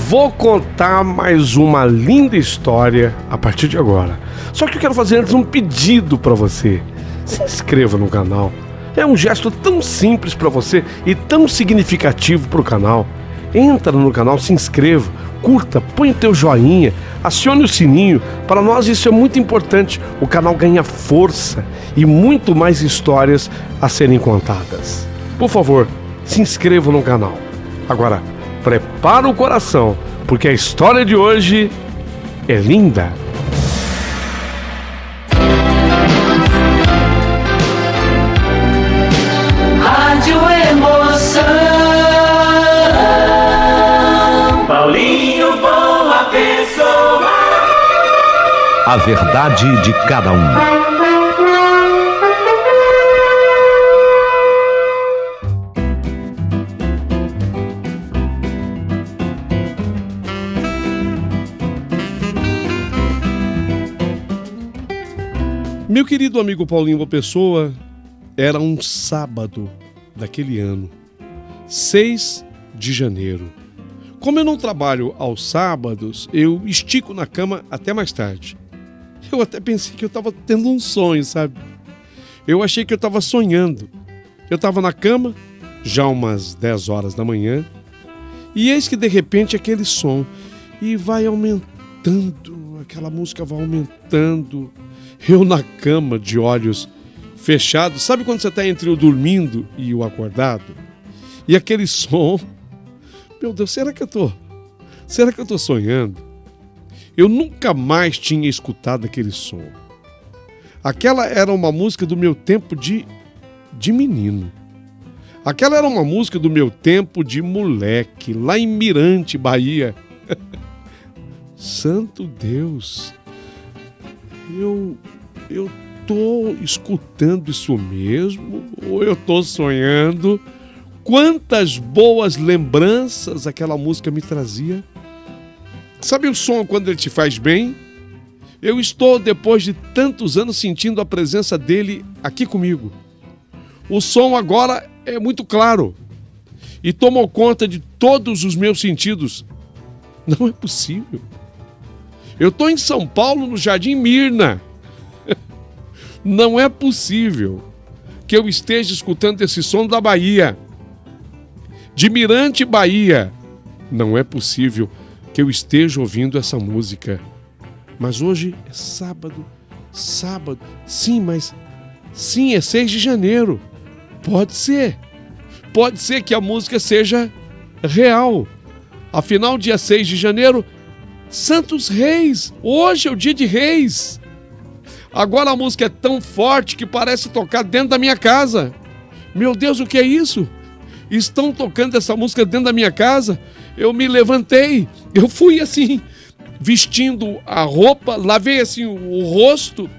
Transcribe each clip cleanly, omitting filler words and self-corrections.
Vou contar mais uma linda história a partir de agora. Só que eu quero fazer antes um pedido para você. Se inscreva no canal. É um gesto tão simples para você e tão significativo para o canal. Entra no canal, se inscreva, curta, põe o teu joinha, acione o sininho. Para nós isso é muito importante. O canal ganha força e muito mais histórias a serem contadas. Por favor, se inscreva no canal. Agora, prepara o coração, porque a história de hoje é linda. Rádio Emoção. Paulinho, boa pessoa. A verdade de cada um. Meu querido amigo Paulinho Boa Pessoa, era um sábado daquele ano, 6 de janeiro. Como eu não trabalho aos sábados, eu estico na cama até mais tarde. Eu até pensei que eu estava tendo um sonho, sabe? Eu achei que eu estava sonhando. Eu estava na cama, já umas 10 horas da manhã, e eis que de repente aquele som, e vai aumentando, aquela música vai aumentando. Eu na cama, de olhos fechados, sabe quando você está entre o dormindo e o acordado? E aquele som, meu Deus, será que eu tô sonhando? Eu nunca mais tinha escutado aquele som. Aquela era uma música do meu tempo de menino. Aquela era uma música do meu tempo de moleque, lá em Mirante, Bahia. Santo Deus! Eu tô escutando isso mesmo? Ou eu tô sonhando? Quantas boas lembranças aquela música me trazia. Sabe o som quando ele te faz bem? Eu estou, depois de tantos anos, sentindo a presença dele aqui comigo. O som agora é muito claro e tomou conta de todos os meus sentidos. Não é possível. Eu estou em São Paulo, no Jardim Mirna. Não é possível que eu esteja escutando esse som da Bahia. De Mirante, Bahia. Não é possível que eu esteja ouvindo essa música. Mas hoje é sábado. Sim, mas... Sim, é 6 de janeiro. Pode ser. Pode ser que a música seja real. Afinal, dia 6 de janeiro... Santos Reis, hoje é o dia de Reis. Agora a música é tão forte que parece tocar dentro da minha casa. Meu Deus, o que é isso? Estão tocando essa música dentro da minha casa? Eu me levantei, eu fui assim, vestindo a roupa, lavei assim o rosto.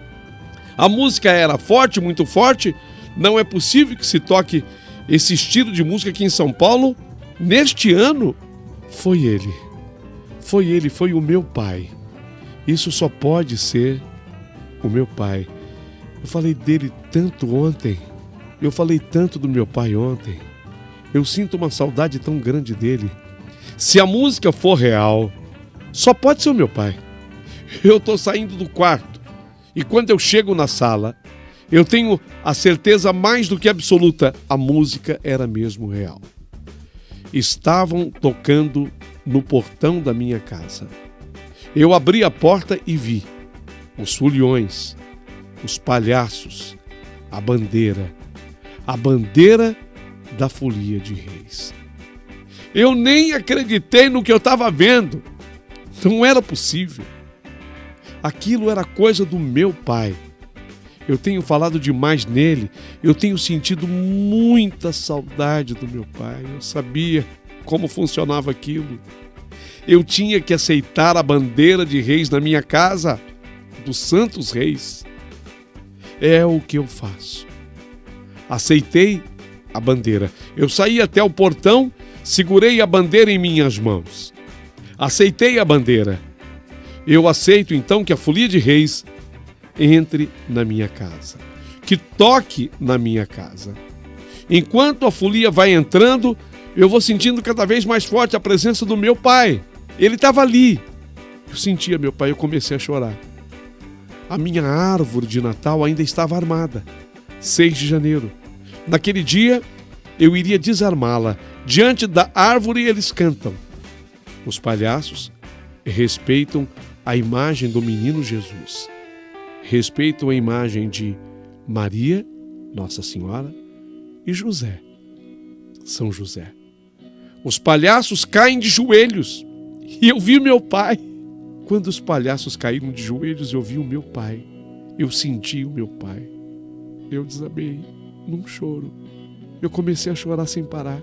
A música era forte, muito forte. Não é possível que se toque esse estilo de música aqui em São Paulo. Neste ano, foi ele. Foi o meu pai. Isso só pode ser o meu pai. Eu falei dele tanto ontem. Eu falei tanto do meu pai ontem. Eu sinto uma saudade tão grande dele. Se a música for real, só pode ser o meu pai. Eu estou saindo do quarto e quando eu chego na sala, eu tenho a certeza mais do que absoluta, a música era mesmo real. Estavam tocando no portão da minha casa. Eu abri a porta e vi os foliões, os palhaços, a bandeira da Folia de Reis. Eu nem acreditei no que eu estava vendo. Não era possível. Aquilo era coisa do meu pai. Eu tenho falado demais nele. Eu tenho sentido muita saudade do meu pai. Eu sabia como funcionava aquilo. Eu tinha que aceitar a bandeira de reis na minha casa, dos Santos Reis. É o que eu faço. Aceitei a bandeira. Eu saí até o portão, segurei a bandeira em minhas mãos. Aceitei a bandeira. Eu aceito então que a Folia de Reis entre na minha casa, que toque na minha casa. Enquanto a folia vai entrando, eu vou sentindo cada vez mais forte a presença do meu pai. Ele estava ali. Eu sentia meu pai, eu comecei a chorar. A minha árvore de Natal ainda estava armada. 6 de janeiro. Naquele dia, eu iria desarmá-la. Diante da árvore, eles cantam. Os palhaços respeitam a imagem do menino Jesus. Respeitam a imagem de Maria, Nossa Senhora, e José, São José. Os palhaços caem de joelhos e eu vi meu pai. Quando os palhaços caíram de joelhos, eu vi o meu pai. Eu senti o meu pai. Eu desabei num choro. Eu comecei a chorar sem parar.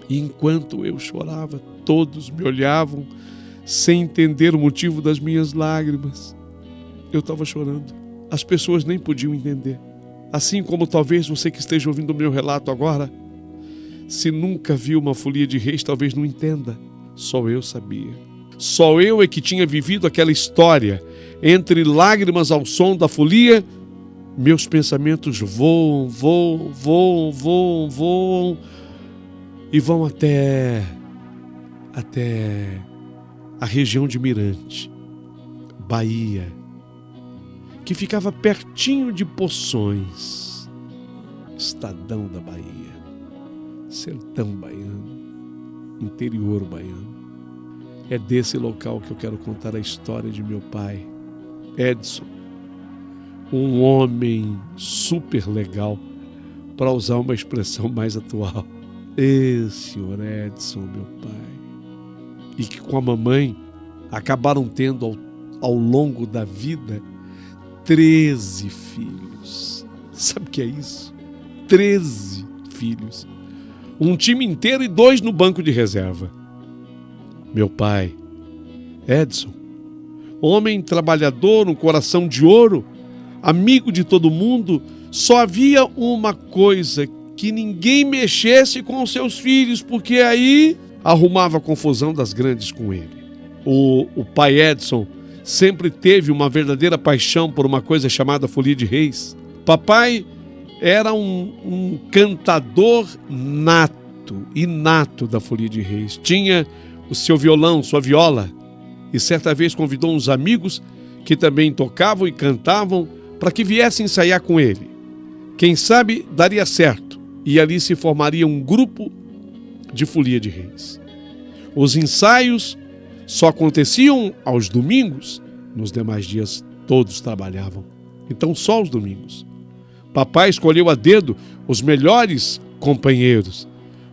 E enquanto eu chorava, todos me olhavam sem entender o motivo das minhas lágrimas. Eu estava chorando. As pessoas nem podiam entender. Assim como talvez você que esteja ouvindo o meu relato agora, se nunca viu uma folia de reis, talvez não entenda. Só eu sabia. Só eu é que tinha vivido aquela história. Entre lágrimas ao som da folia, meus pensamentos voam e vão até a região de Mirante, Bahia, que ficava pertinho de Poções, estadão da Bahia, sertão baiano, interior baiano. É desse local que eu quero contar a história de meu pai, Edson, um homem super legal, para usar uma expressão mais atual. Senhor Edson, meu pai. E que com a mamãe acabaram tendo ao longo da vida 13 filhos. Sabe o que é isso? 13 filhos. Um time inteiro e 2 no banco de reserva. Meu pai, Edson, homem trabalhador, um coração de ouro, amigo de todo mundo, só havia uma coisa: que ninguém mexesse com os seus filhos, porque aí arrumava a confusão das grandes com ele. O pai Edson sempre teve uma verdadeira paixão por uma coisa chamada Folia de Reis. Papai era um cantador inato da Folia de Reis. Tinha o seu violão, sua viola, e certa vez convidou uns amigos que também tocavam e cantavam para que viessem ensaiar com ele. Quem sabe daria certo, e ali se formaria um grupo de Folia de Reis. Os ensaios só aconteciam aos domingos, nos demais dias todos trabalhavam, então só os domingos. Papai escolheu a dedo os melhores companheiros,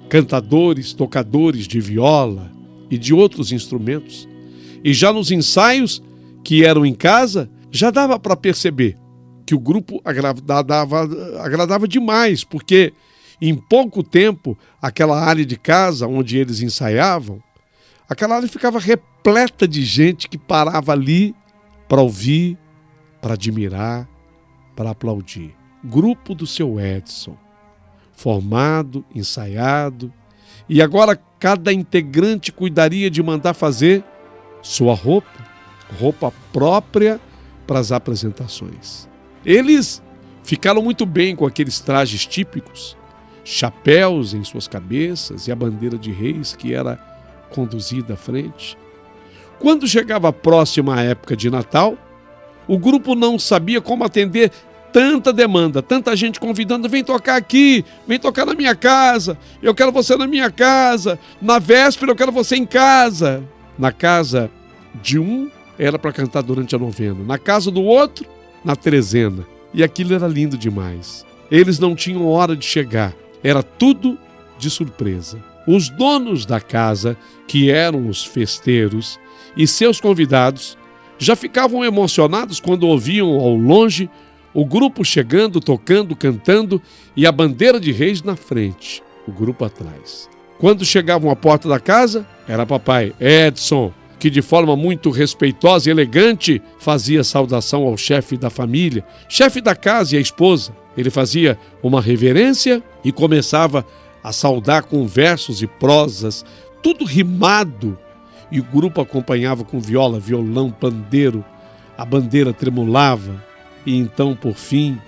cantadores, tocadores de viola e de outros instrumentos. E já nos ensaios, que eram em casa, já dava para perceber que o grupo agradava demais, porque em pouco tempo, aquela área de casa onde eles ensaiavam, aquela área ficava repleta de gente que parava ali para ouvir, para admirar, para aplaudir. Grupo do seu Edson, formado, ensaiado, e agora cada integrante cuidaria de mandar fazer sua roupa própria para as apresentações. Eles ficaram muito bem com aqueles trajes típicos, chapéus em suas cabeças e a bandeira de reis que era conduzida à frente. Quando chegava próxima à época de Natal, o grupo não sabia como atender tanta demanda, tanta gente convidando: vem tocar aqui, vem tocar na minha casa, eu quero você na minha casa, na véspera eu quero você em casa. Na casa de um era para cantar durante a novena, na casa do outro, na trezena. E aquilo era lindo demais. Eles não tinham hora de chegar, era tudo de surpresa. Os donos da casa, que eram os festeiros, e seus convidados, já ficavam emocionados quando ouviam ao longe o grupo chegando, tocando, cantando e a bandeira de reis na frente, o grupo atrás. Quando chegavam à porta da casa, era papai Edson, que de forma muito respeitosa e elegante fazia saudação ao chefe da família, chefe da casa e a esposa. Ele fazia uma reverência e começava a saudar com versos e prosas, tudo rimado, e o grupo acompanhava com viola, violão, pandeiro, a bandeira tremulava, e então, por fim,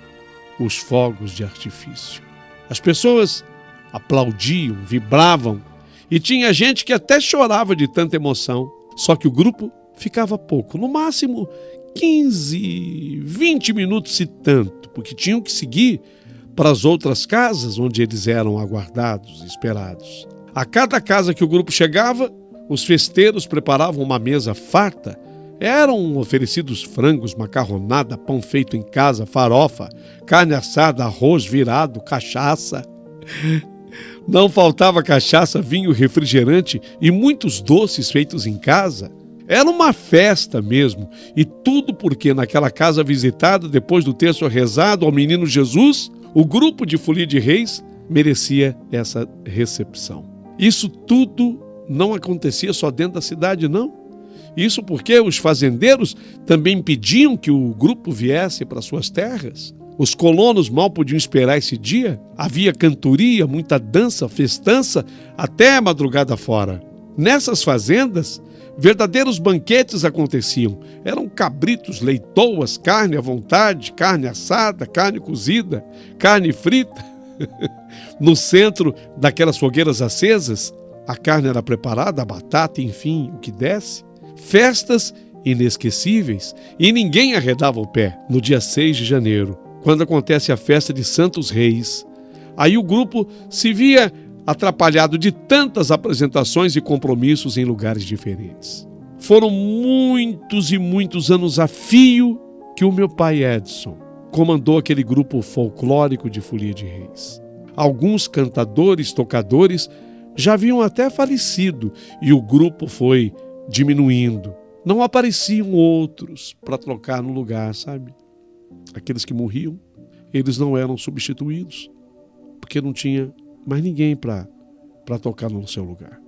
os fogos de artifício. As pessoas aplaudiam, vibravam, e tinha gente que até chorava de tanta emoção. Só que o grupo ficava pouco, no máximo 15, 20 minutos se tanto, porque tinham que seguir para as outras casas onde eles eram aguardados e esperados. A cada casa que o grupo chegava, os festeiros preparavam uma mesa farta. Eram oferecidos frangos, macarronada, pão feito em casa, farofa, carne assada, arroz virado, cachaça. Não faltava cachaça, vinho, refrigerante e muitos doces feitos em casa. Era uma festa mesmo, e tudo porque naquela casa visitada, depois do terço rezado ao menino Jesus, o grupo de Folia de Reis merecia essa recepção. Isso tudo não acontecia só dentro da cidade, não. Isso porque os fazendeiros também pediam que o grupo viesse para suas terras. Os colonos mal podiam esperar esse dia. Havia cantoria, muita dança, festança, até a madrugada fora. Nessas fazendas, verdadeiros banquetes aconteciam. Eram cabritos, leitoas, carne à vontade, carne assada, carne cozida, carne frita. No centro daquelas fogueiras acesas, a carne era preparada, a batata, enfim, o que desse. Festas inesquecíveis, e ninguém arredava o pé no dia 6 de janeiro, quando acontece a festa de Santos Reis. Aí o grupo se via atrapalhado de tantas apresentações e compromissos em lugares diferentes. Foram muitos e muitos anos a fio que o meu pai Edson comandou aquele grupo folclórico de Folia de Reis. Alguns cantadores, tocadores já haviam até falecido e o grupo foi diminuindo. Não apareciam outros para trocar no lugar, sabe? Aqueles que morriam, eles não eram substituídos, porque não tinha mais ninguém para tocar no seu lugar.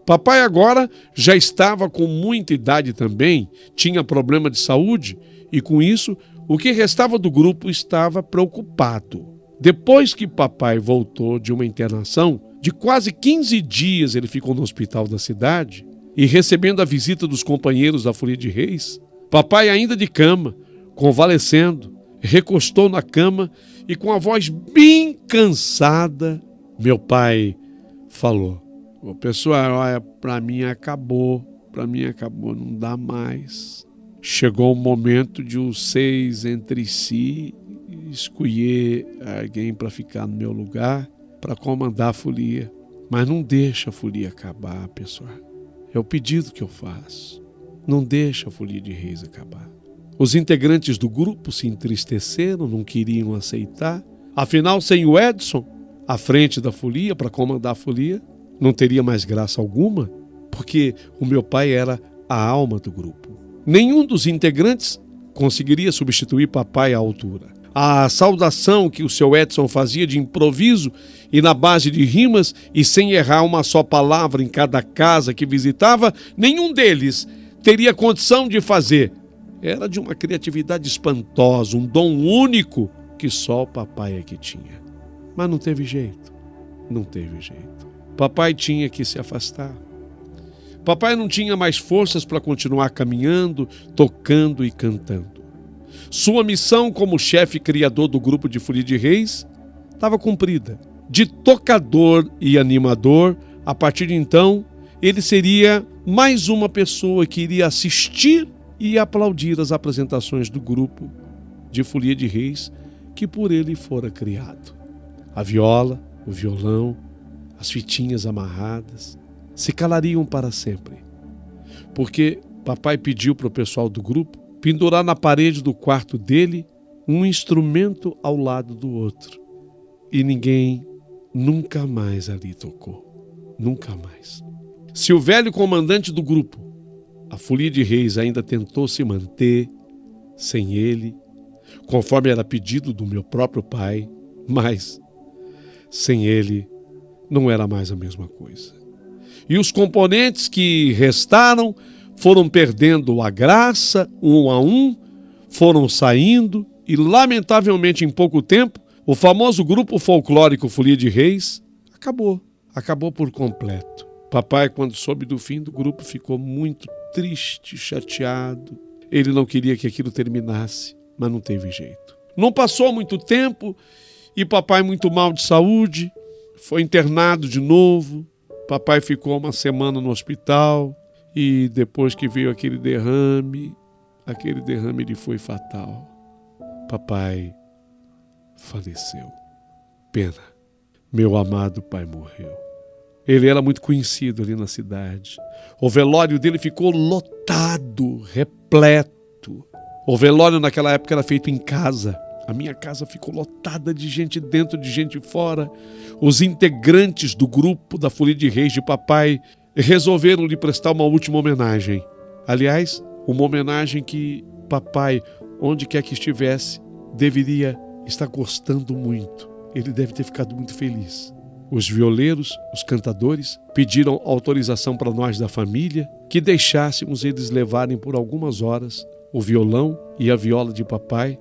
Papai agora já estava com muita idade também, tinha problema de saúde e com isso o que restava do grupo estava preocupado. Depois que papai voltou de uma internação, de quase 15 dias ele ficou no hospital da cidade e recebendo a visita dos companheiros da Folia de Reis, papai ainda de cama, convalescendo, recostou na cama e com a voz bem cansada, meu pai falou: "Ô pessoal, olha, para mim acabou, não dá mais. Chegou o momento de vocês entre si escolher alguém para ficar no meu lugar, para comandar a folia. Mas não deixa a folia acabar, pessoal. É o pedido que eu faço. Não deixa a Folia de Reis acabar." Os integrantes do grupo se entristeceram, não queriam aceitar. Afinal, sem o Edson à frente da folia, para comandar a folia, não teria mais graça alguma, porque o meu pai era a alma do grupo. Nenhum dos integrantes conseguiria substituir papai à altura. A saudação que o seu Edson fazia de improviso e na base de rimas e sem errar uma só palavra em cada casa que visitava, nenhum deles teria condição de fazer. Era de uma criatividade espantosa, um dom único que só o papai é que tinha. Mas não teve jeito. Papai tinha que se afastar. Papai não tinha mais forças para continuar caminhando, tocando e cantando. Sua missão como chefe criador do grupo de Folia de Reis estava cumprida. De tocador e animador, a partir de então, ele seria mais uma pessoa que iria assistir e aplaudir as apresentações do grupo de Folia de Reis que por ele fora criado. A viola, o violão, as fitinhas amarradas se calariam para sempre, porque papai pediu para o pessoal do grupo pendurar na parede do quarto dele um instrumento ao lado do outro. E ninguém nunca mais ali tocou. Nunca mais. Se o velho comandante do grupo, a Folia de Reis, ainda tentou se manter sem ele, conforme era pedido do meu próprio pai, mas sem ele não era mais a mesma coisa. E os componentes que restaram foram perdendo a graça, um a um, foram saindo e, lamentavelmente, em pouco tempo, o famoso grupo folclórico Folia de Reis acabou por completo. Papai, quando soube do fim do grupo, ficou muito triste, chateado. Ele não queria que aquilo terminasse, mas não teve jeito. Não passou muito tempo e papai, muito mal de saúde, foi internado de novo. Papai ficou uma semana no hospital E depois que veio aquele derrame lhe foi fatal. Papai faleceu. Pena. Meu amado pai morreu. Ele era muito conhecido ali na cidade. O velório dele ficou lotado, repleto. O velório naquela época era feito em casa. A minha casa ficou lotada de gente dentro, de gente fora. Os integrantes do grupo da Folia de Reis de papai resolveram lhe prestar uma última homenagem. Aliás, uma homenagem que papai, onde quer que estivesse, deveria estar gostando muito. Ele deve ter ficado muito feliz. Os violeiros, os cantadores, pediram autorização para nós da família que deixássemos eles levarem por algumas horas o violão e a viola de papai,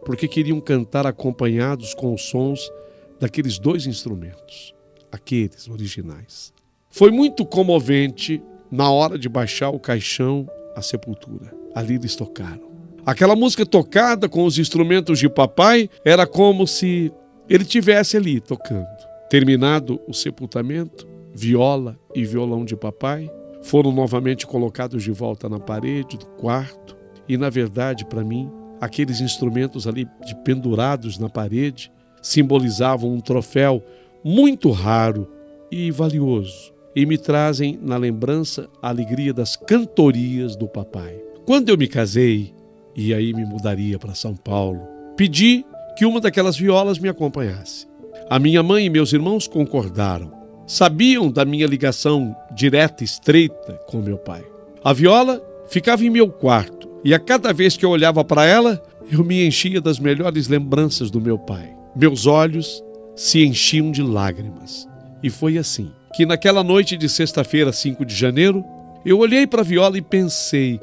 porque queriam cantar acompanhados com os sons daqueles dois instrumentos, aqueles originais. Foi muito comovente na hora de baixar o caixão à sepultura. Ali eles tocaram. Aquela música tocada com os instrumentos de papai era como se ele estivesse ali tocando. Terminado o sepultamento, viola e violão de papai foram novamente colocados de volta na parede do quarto e, na verdade, para mim, aqueles instrumentos ali pendurados na parede simbolizavam um troféu muito raro e valioso e me trazem na lembrança a alegria das cantorias do papai. Quando eu me casei, e aí me mudaria para São Paulo, pedi que uma daquelas violas me acompanhasse. A minha mãe e meus irmãos concordaram. Sabiam da minha ligação direta e estreita com meu pai. A viola ficava em meu quarto e a cada vez que eu olhava para ela, eu me enchia das melhores lembranças do meu pai. Meus olhos se enchiam de lágrimas. E foi assim que naquela noite de sexta-feira, 5 de janeiro, eu olhei para a viola e pensei: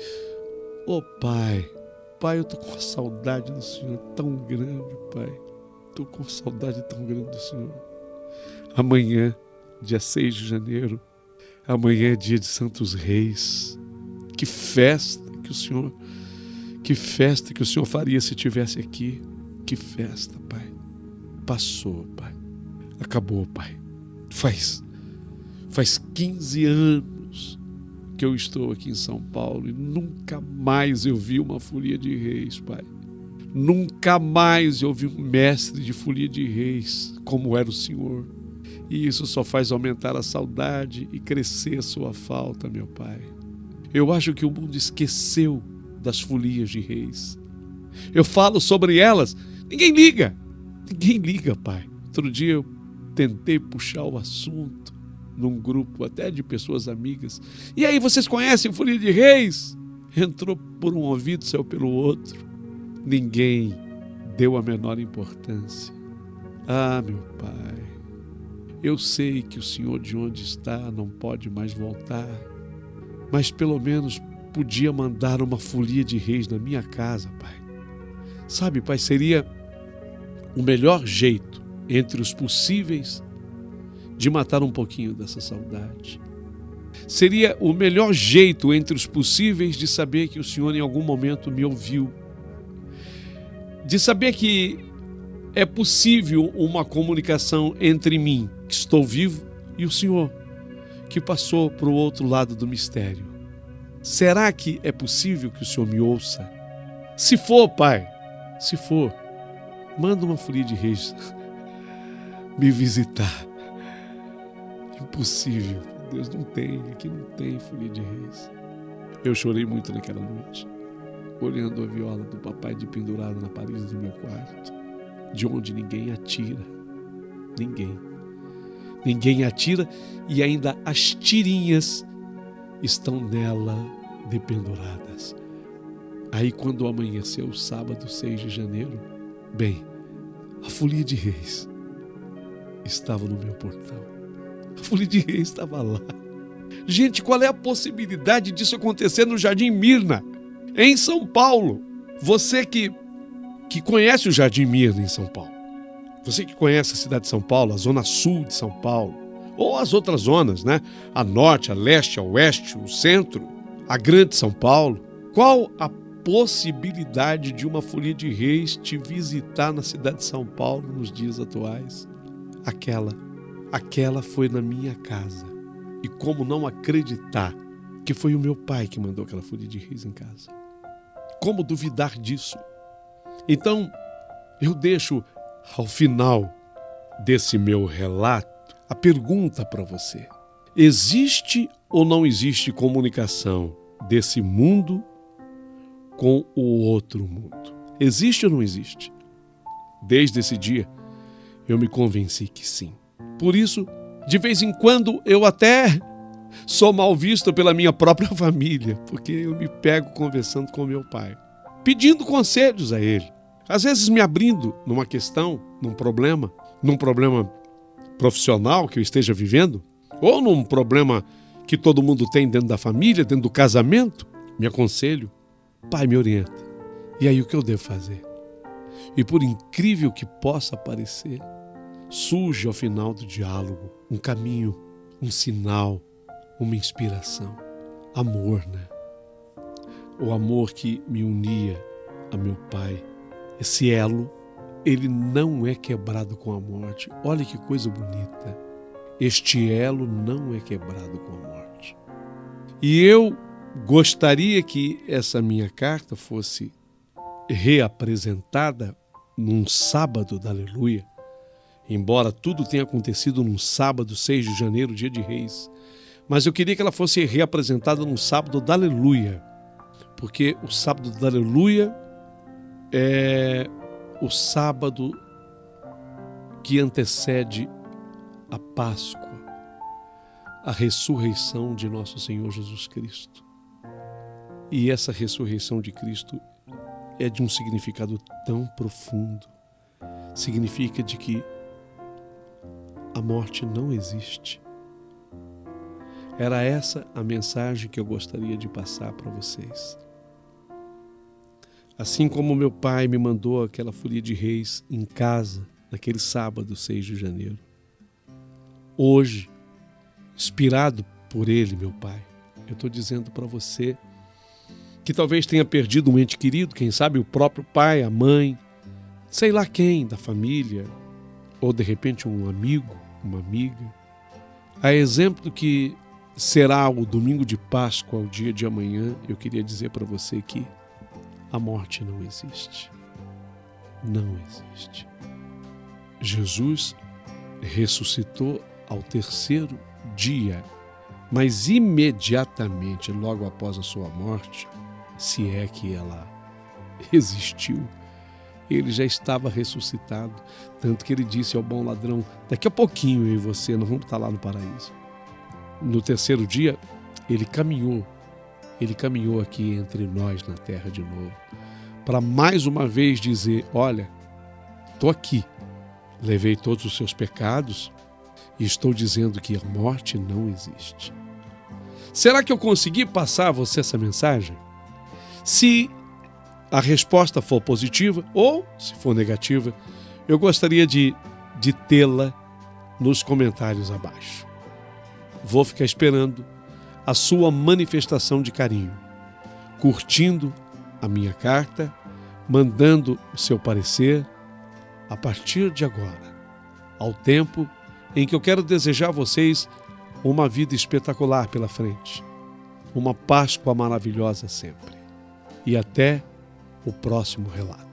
"Ô pai, eu tô com uma saudade do senhor tão grande, pai. Tô com uma saudade tão grande do senhor. Amanhã, dia 6 de janeiro, amanhã é dia de Santos Reis. Que festa que o senhor faria se estivesse aqui. Que festa, pai. Passou, pai. Acabou, pai. Faz 15 anos que eu estou aqui em São Paulo e nunca mais eu vi uma folia de reis, pai. Nunca mais eu vi um mestre de folia de reis como era o senhor. E isso só faz aumentar a saudade e crescer a sua falta, meu pai. Eu acho que o mundo esqueceu das folias de reis. Eu falo sobre elas, ninguém liga, pai. Outro dia eu tentei puxar o assunto num grupo até de pessoas amigas. E aí, vocês conhecem folia de reis? Entrou por um ouvido, saiu pelo outro. Ninguém deu a menor importância. Ah, meu pai, eu sei que o senhor de onde está não pode mais voltar, mas pelo menos podia mandar uma folia de reis na minha casa, pai. Sabe, pai, seria o melhor jeito entre os possíveis de matar um pouquinho dessa saudade. Seria o melhor jeito entre os possíveis de saber que o senhor em algum momento me ouviu. De saber que é possível uma comunicação entre mim, que estou vivo, e o senhor, que passou para o outro lado do mistério. Será que é possível que o senhor me ouça? Se for, pai, se for, manda uma folia de reis me visitar. Impossível, Deus, não tem, aqui não tem folia de reis. Eu chorei muito naquela noite, olhando a viola do papai de pendurada na parede do meu quarto, de onde ninguém atira. Ninguém atira e ainda as tirinhas estão nela dependuradas. Aí quando amanheceu o sábado 6 de janeiro, bem, a folia de reis estava no meu portão. A folia de reis estava lá. Gente, qual é a possibilidade disso acontecer no Jardim Mirna, em São Paulo? Você que conhece o Jardim Mirna em São Paulo, você que conhece a cidade de São Paulo, a zona sul de São Paulo, ou as outras zonas, né? A norte, a leste, a oeste, o centro, a grande São Paulo. Qual a possibilidade de uma folia de reis te visitar na cidade de São Paulo nos dias atuais? Aquela foi na minha casa. E como não acreditar que foi o meu pai que mandou aquela folia de reis em casa. Como duvidar disso? Então, eu deixo ao final desse meu relato a pergunta para você. Existe ou não existe comunicação desse mundo com o outro mundo? Existe ou não existe? Desde esse dia, eu me convenci que sim. Por isso, de vez em quando, eu até sou mal visto pela minha própria família, porque eu me pego conversando com meu pai, pedindo conselhos a ele. Às vezes me abrindo numa questão, num problema profissional que eu esteja vivendo, ou num problema que todo mundo tem dentro da família, dentro do casamento, me aconselho. Pai, me orienta. E aí o que eu devo fazer? E por incrível que possa parecer, surge ao final do diálogo um caminho, um sinal, uma inspiração. Amor, né? O amor que me unia a meu pai. Esse elo, ele não é quebrado com a morte. Olha que coisa bonita. Este elo não é quebrado com a morte. E eu gostaria que essa minha carta fosse reapresentada num sábado da Aleluia, embora tudo tenha acontecido num sábado, 6 de janeiro, dia de Reis. Mas eu queria que ela fosse reapresentada num sábado da Aleluia, porque o sábado da Aleluia é o sábado que antecede a Páscoa, a ressurreição de nosso Senhor Jesus Cristo. E essa ressurreição de Cristo é de um significado tão profundo. Significa de que a morte não existe. Era essa a mensagem que eu gostaria de passar para vocês. Assim como meu pai me mandou aquela folia de reis em casa, naquele sábado, 6 de janeiro. Hoje, inspirado por ele, meu pai, eu estou dizendo para você que talvez tenha perdido um ente querido, quem sabe o próprio pai, a mãe, sei lá quem da família, ou de repente um amigo, uma amiga. A exemplo do que será o domingo de Páscoa, o dia de amanhã, eu queria dizer para você que a morte não existe. Não existe. Jesus ressuscitou ao 3º dia, mas imediatamente, logo após a sua morte, se é que ela existiu, ele já estava ressuscitado, tanto que ele disse ao bom ladrão, daqui a pouquinho eu e você, nós vamos estar lá no paraíso. No 3º dia, ele caminhou aqui entre nós na terra de novo, para mais uma vez dizer, olha, estou aqui, levei todos os seus pecados e estou dizendo que a morte não existe. Será que eu consegui passar a você essa mensagem? Se a resposta for positiva ou, se for negativa, eu gostaria de tê-la nos comentários abaixo. Vou ficar esperando a sua manifestação de carinho, curtindo a minha carta, mandando o seu parecer a partir de agora, ao tempo em que eu quero desejar a vocês uma vida espetacular pela frente, uma Páscoa maravilhosa sempre. E até o próximo relato.